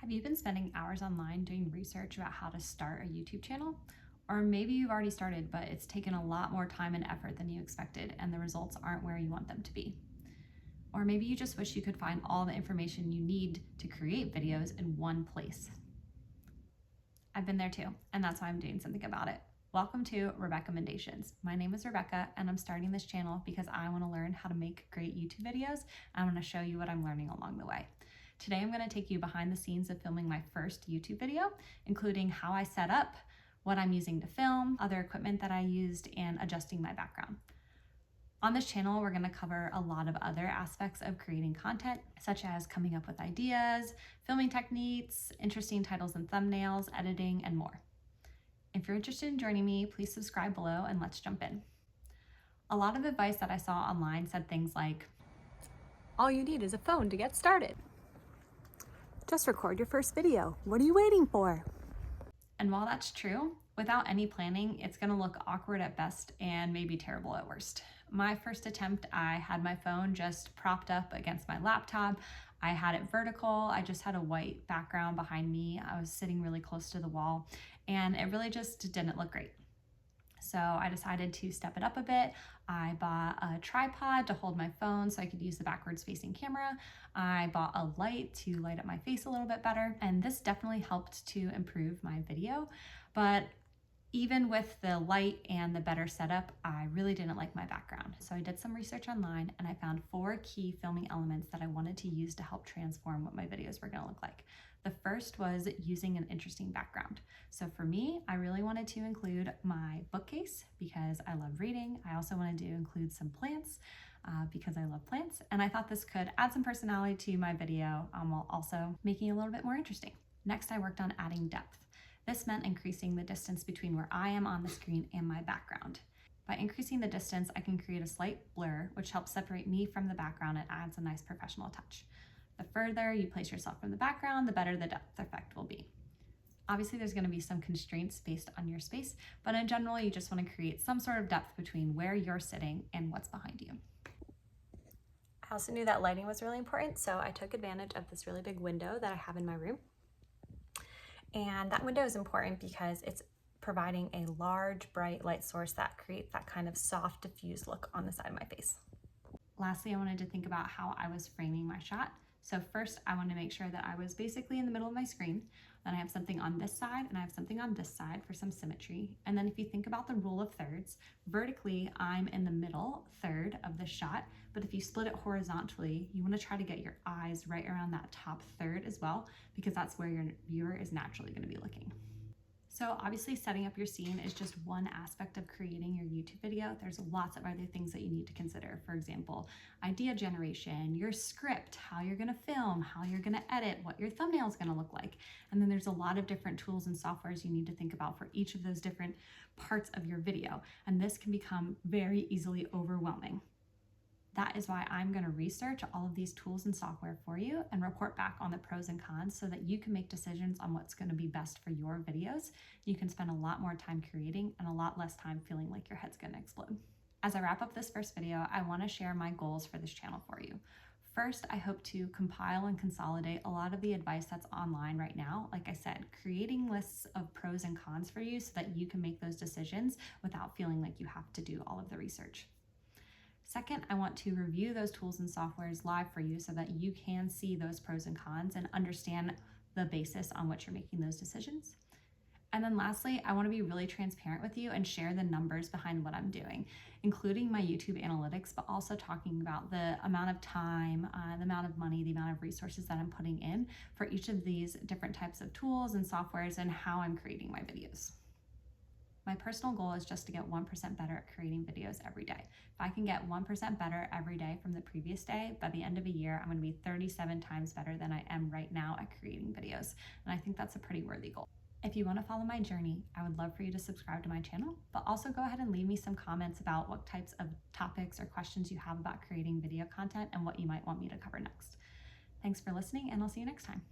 Have you been spending hours online doing research about how to start a YouTube channel? Or maybe you've already started, but it's taken a lot more time and effort than you expected, and the results aren't where you want them to be. Or maybe you just wish you could find all the information you need to create videos in one place. I've been there too, and that's why I'm doing something about it. Welcome to Rebecca-mendations. My name is Rebecca, and I'm starting this channel because I want to learn how to make great YouTube videos. I want to show you what I'm learning along the way. Today, I'm going to take you behind the scenes of filming my first YouTube video, including how I set up, what I'm using to film, other equipment that I used, and adjusting my background. On this channel, we're going to cover a lot of other aspects of creating content, such as coming up with ideas, filming techniques, interesting titles and thumbnails, editing, and more. If you're interested in joining me, please subscribe below and let's jump in. A lot of advice that I saw online said things like, all you need is a phone to get started. Just record your first video. What are you waiting for? And while that's true, without any planning, it's gonna look awkward at best and maybe terrible at worst. My first attempt, I had my phone just propped up against my laptop. I had it vertical. I just had a white background behind me. I was sitting really close to the wall, and it really just didn't look great. So I decided to step it up a bit. I bought a tripod to hold my phone so I could use the backwards facing camera. I bought a light to light up my face a little bit better. And this definitely helped to improve my video. But even with the light and the better setup, I really didn't like my background. So I did some research online and I found 4 key filming elements that I wanted to use to help transform what my videos were gonna look like. The first was using an interesting background. So for me, I really wanted to include my bookcase because I love reading. I also wanted to include some plants because I love plants. And I thought this could add some personality to my video while also making it a little bit more interesting. Next, I worked on adding depth. This meant increasing the distance between where I am on the screen and my background. By increasing the distance, I can create a slight blur, which helps separate me from the background and adds a nice professional touch. The further you place yourself from the background, the better the depth effect will be. Obviously, there's going to be some constraints based on your space, but in general, you just want to create some sort of depth between where you're sitting and what's behind you. I also knew that lighting was really important, so I took advantage of this really big window that I have in my room. And that window is important because it's providing a large, bright light source that creates that kind of soft, diffused look on the side of my face. Lastly, I wanted to think about how I was framing my shot. So first, I wanted to make sure that I was basically in the middle of my screen. Then I have something on this side and I have something on this side for some symmetry. And then if you think about the rule of thirds, vertically, I'm in the middle third of the shot. But if you split it horizontally, you want to try to get your eyes right around that top third as well, because that's where your viewer is naturally going to be looking. So obviously setting up your scene is just one aspect of creating your YouTube video. There's lots of other things that you need to consider. For example, idea generation, your script, how you're gonna film, how you're gonna edit, what your thumbnail is gonna look like. And then there's a lot of different tools and softwares you need to think about for each of those different parts of your video. And this can become very easily overwhelming. That is why I'm going to research all of these tools and software for you and report back on the pros and cons so that you can make decisions on what's going to be best for your videos. You can spend a lot more time creating and a lot less time feeling like your head's going to explode. As I wrap up this first video, I want to share my goals for this channel for you. First, I hope to compile and consolidate a lot of the advice that's online right now. Like I said, creating lists of pros and cons for you so that you can make those decisions without feeling like you have to do all of the research. Second, I want to review those tools and softwares live for you so that you can see those pros and cons and understand the basis on which you're making those decisions. And then lastly, I want to be really transparent with you and share the numbers behind what I'm doing, including my YouTube analytics, but also talking about the amount of time, the amount of money, the amount of resources that I'm putting in for each of these different types of tools and softwares and how I'm creating my videos. My personal goal is just to get 1% better at creating videos every day. If I can get 1% better every day from the previous day, by the end of a year, I'm going to be 37 times better than I am right now at creating videos. And I think that's a pretty worthy goal. If you want to follow my journey, I would love for you to subscribe to my channel, but also go ahead and leave me some comments about what types of topics or questions you have about creating video content and what you might want me to cover next. Thanks for listening, and I'll see you next time.